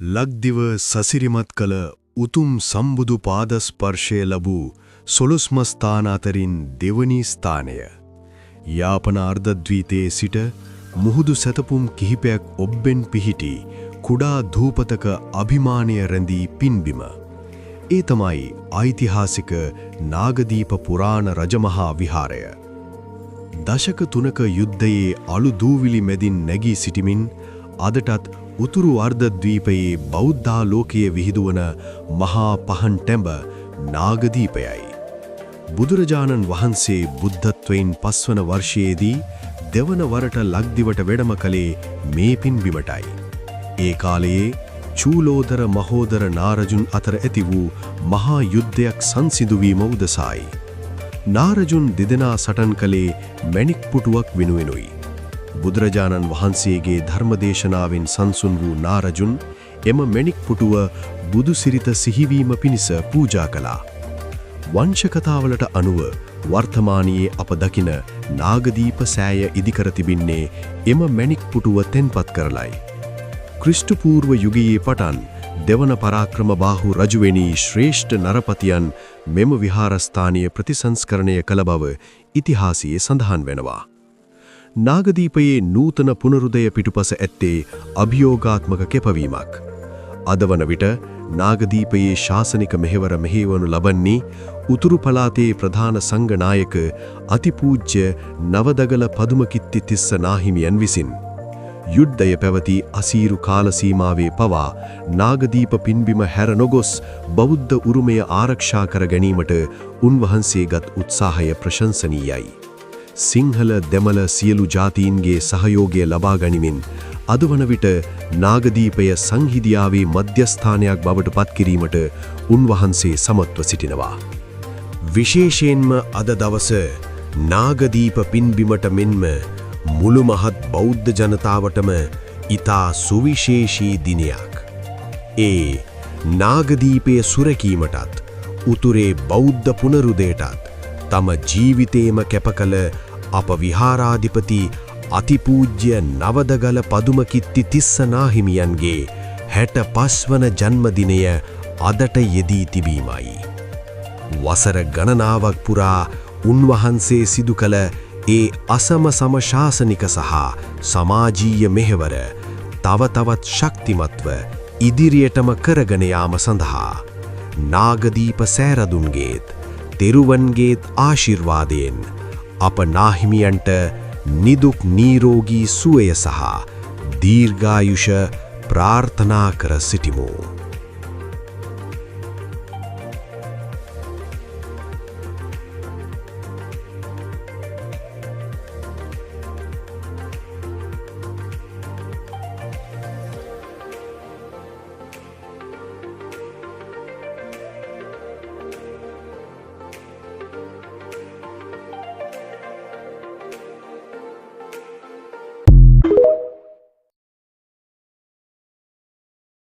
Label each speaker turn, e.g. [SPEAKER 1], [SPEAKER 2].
[SPEAKER 1] ලක්දිව සසිරිමත් කළ උතුම් සම්බුදු පාද ස්පර්ශය ලැබූ සොළොස්ම ස්ථාන අතරින් දෙවනි ස්ථානය. යාපන අර්ධද්වීපයේ සිට මුහුදු සැතපුම් කිහිපයක් ඔබ්බෙන් පිහිටි කුඩා ධූපතක අභිමානය රැඳී පින්බිම. ඒ තමයි ඓතිහාසික නාගදීප පුරාණ රජමහා විහාරය. දශක 3ක යුද්ධයේ අලු දූවිලි මැදින් නැගී සිටිමින් අදටත් උතුරු අර්ධද්වීපයේ බෞද්ධාලෝකයේ විහිදුවන මහා පහන් ටැඹ නාගදීපයයි. බුදුරජාණන් වහන්සේ බුද්ධත්වයෙන් පස්වන වර්ෂයේදී දෙවන වරට ලක්දිවට වැඩම කළේ මේ පින්බිමටයි. ඒ කාලයේ චූලෝදර මහෝදර නාරජුන් අතර ඇති වූ මහා යුද්ධයක් සංසිඳුවීම උදෙසායි. නාරජුන් දෙදෙනා සටන් කළේ මැණික් පුටුවක් වෙනුවෙනුයි. බුදුරජාණන් වහන්සේගේ ධර්මදේශනාවෙන් සංසුන් වූ නාරජුන් එම මැණික් පුටුව බුදුසිරිත සිහිවීම පිණිස පූජා කළා. වංශකතාවලට අනුව වර්තමානයේ අප දකින නාගදීප සෑය ඉදිකර තිබින්නේ එම මැණික් පුටුව තැන්පත් කරලයි. ක්‍රිස්තු පූර්ව යුගයේ පටන් දෙවන පරාක්‍රම බාහු රජුවෙනි ශ්‍රේෂ්ඨ නරපතියන් මෙම විහාරස්ථානීය ප්‍රතිසංස්කරණය කළ බව ඉතිහාසයේ සඳහන් වෙනවා. නාගදීපයේ නූතන පුනරුදය පිටුපස ඇත්තේ අභියෝගාත්මක කැපවීමක්. අද වන විට නාගදීපයේ ශාසනික මෙහෙවර මෙහෙවනු ලබන්නේ උතුරු පළාතේ ප්‍රධාන සංඝනායක අතිපූජ්‍ය නවදගල පදුමකිත්ති තිස්ස නාහිමියන් විසින්. යුද්ධය පැවති අසීරු කාල සීමාවේ පවා නාගදීප පින්බිම හැර නොගොස් බෞද්ධ උරුමය ආරක්ෂා කර ගැනීමට උන්වහන්සේගත් උත්සාහය ප්‍රශංසනීයයි. සිංහල දෙමළ සියලු ජාතීන්ගේ සහයෝගය ලබා ගනිමින් අද වන විට නාගදීපය සංහිදියාවේ මධ්‍යස්ථානයක් බවට පත් කිරීමට උන්වහන්සේ සමත්ව සිටිනවා. විශේෂයෙන්ම අද දවස නාගදීප පින්බිමට මෙන්ම මුළු මහත් බෞද්ධ ජනතාවටම ඊතා සුවිශේෂී දිනයක්. ඒ නාගදීපය සුරකීමටත් උතුරේ බෞද්ධ පුනරුදයටත් තම ජීවිතේම කැපකල අප විහාරාධිපති අතිපූජ්‍ය නවදගල පදුමකිත්ති තිස්ස නාහිමියන්ගේ 65 වන ජන්මදිනය අදට යෙදී තිබීමයි. වසර ගණනාවක් පුරා උන්වහන්සේ සිදු කළ ඒ අසම සම ශාසනික සහ සමාජීය මෙහෙවර තව තවත් ශක්තිමත්ව ඉදිරියටම කරගෙන යාම සඳහා නාගදීප සෑරදුන්ගේත් තෙරුවන්ගේත් ආශිර්වාදයෙන් අප නාහිමියන්ට නිදුක් නිරෝගී සුවය සහ දීර්ඝායුෂ ප්‍රාර්ථනා කර සිටිමු.